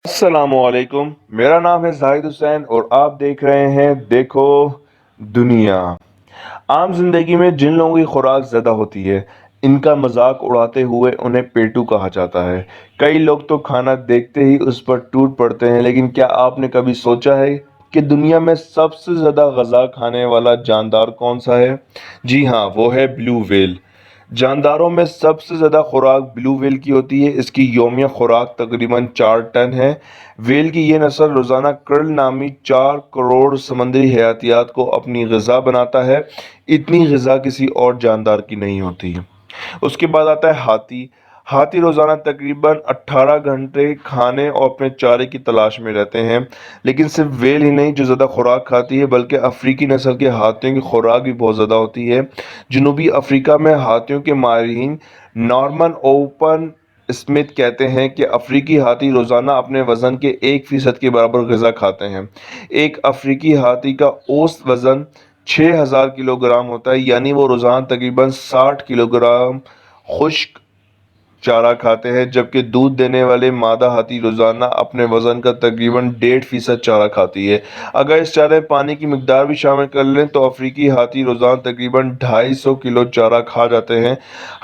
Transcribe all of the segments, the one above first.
السلام علیکم، میرا نام ہے زاہد حسین اور آپ دیکھ رہے ہیں دیکھو دنیا۔ عام زندگی میں جن لوگوں کی خوراک زیادہ ہوتی ہے ان کا مذاق اڑاتے ہوئے انہیں پیٹو کہا جاتا ہے۔ کئی لوگ تو کھانا دیکھتے ہی اس پر ٹوٹ پڑتے ہیں، لیکن کیا آپ نے کبھی سوچا ہے کہ دنیا میں سب سے زیادہ غذا کھانے والا جاندار کون سا ہے؟ جی ہاں، وہ ہے بلو ویل۔ جانداروں میں سب سے زیادہ خوراک بلو ویل کی ہوتی ہے۔ اس کی یومیہ خوراک تقریباً 4 ٹن ہے۔ ویل کی یہ نسل روزانہ کرل نامی 4 کروڑ سمندری حیاتیات کو اپنی غذا بناتا ہے۔ اتنی غذا کسی اور جاندار کی نہیں ہوتی۔ اس کے بعد آتا ہے ہاتھی۔ ہاتھی روزانہ تقریباً 18 گھنٹے کھانے اور اپنے چارے کی تلاش میں رہتے ہیں۔ لیکن صرف ویل ہی نہیں جو زیادہ خوراک کھاتی ہے، بلکہ افریقی نسل کے ہاتھیوں کی خوراک بھی بہت زیادہ ہوتی ہے۔ جنوبی افریقہ میں ہاتھیوں کے ماہرین نارمن اوپن اسمتھ کہتے ہیں کہ افریقی ہاتھی روزانہ اپنے وزن کے 1% کے برابر غذا کھاتے ہیں۔ ایک افریقی ہاتھی کا اوسط وزن 6000 کلو گرام ہوتا ہے، یعنی وہ روزانہ تقریباً 60 کلو گرام خشک چارہ کھاتے ہیں، جبکہ دودھ دینے والے مادہ ہاتھی روزانہ اپنے وزن کا تقریباً 1.5% چارہ کھاتی ہے۔ اگر اس چارے میں پانی کی مقدار بھی شامل کر لیں تو افریقی ہاتھی روزانہ تقریباً 250 کلو چارہ کھا جاتے ہیں۔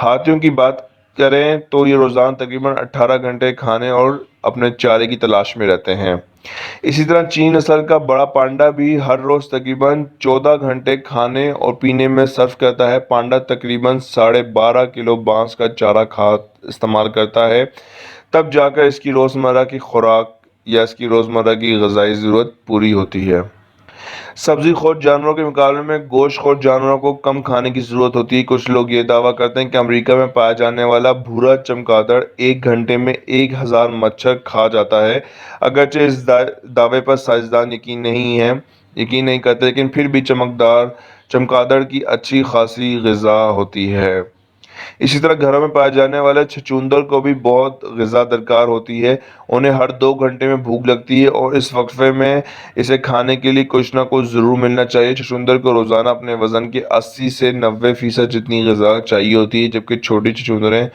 ہاتھیوں کی بات کریں تو یہ روزانہ تقریباً 18 گھنٹے کھانے اور اپنے چارے کی تلاش میں رہتے ہیں۔ اسی طرح چینی نسل کا بڑا پانڈا بھی ہر روز تقریباً 14 گھنٹے کھانے اور پینے میں صرف کرتا ہے۔ پانڈا تقریباً 12.5 کلو بانس کا چارہ استعمال کرتا ہے، تب جا کر اس کی روزمرہ کی خوراک یا اس کی روزمرہ کی غذائی ضرورت پوری ہوتی ہے۔ سبزی خور جانوروں کے مقابلے میں گوشت خور جانوروں کو کم کھانے کی ضرورت ہوتی ہے۔ کچھ لوگ یہ دعویٰ کرتے ہیں کہ امریکہ میں پایا جانے والا بھورا چمگادڑ 1 گھنٹے میں 1000 مچھر کھا جاتا ہے۔ اگرچہ اس دعوے پر سائنسدان یقین نہیں کرتے، لیکن پھر بھی چمگادڑ کی اچھی خاصی غذا ہوتی ہے۔ اسی طرح گھروں میں پائے جانے والے چھچھندر کو بھی بہت غذا درکار ہوتی ہے۔ انہیں ہر 2 گھنٹے میں بھوک لگتی ہے اور اس وقفے میں اسے کھانے کے لیے کچھ نہ کچھ ضرور ملنا چاہیے۔ چھچھندر کو روزانہ اپنے وزن کے 80 سے 90% جتنی غذا چاہیے ہوتی ہے، جبکہ چھوٹی چھچھندریں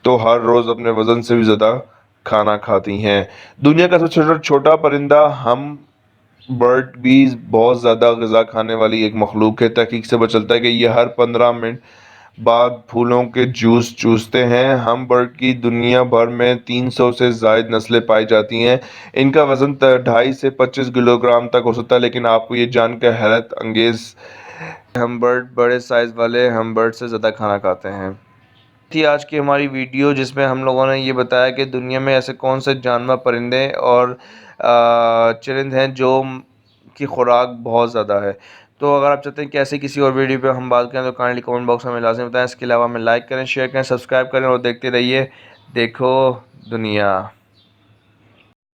تو ہر روز اپنے وزن سے بھی زیادہ کھانا کھاتی ہیں۔ دنیا کا سب سے چھوٹا پرندہ ہم برڈ بھی بہت زیادہ غذا کھانے والی ایک مخلوق ہے۔ تحقیق سے پتہ چلتا ہے کہ یہ ہر 15 منٹ بعد پھولوں کے جوس چوستے ہیں۔ ہم برڈ کی دنیا بھر میں 300 سے زائد نسلیں پائی جاتی ہیں۔ ان کا وزن 2.5 سے 25 کلو گرام تک ہو سکتا ہے، لیکن آپ کو یہ جان کر حیرت انگیز ہم برڈ بڑے سائز والے ہم برڈ سے زیادہ کھانا کھاتے ہیں۔ تھی آج کی ہماری ویڈیو، جس میں ہم لوگوں نے یہ بتایا کہ دنیا میں ایسے کون سے جانور، پرندے اور چرند ہیں جو کی خوراک بہت زیادہ ہے۔ تو اگر آپ چاہتے ہیں کہ ایسے کسی اور ویڈیو پہ ہم بات کریں تو کائنڈلی کمنٹ باکس میں لازم بتائیں۔ اس کے علاوہ ہمیں لائک کریں، شیئر کریں، سبسکرائب کریں اور دیکھتے رہیے دیکھو دنیا۔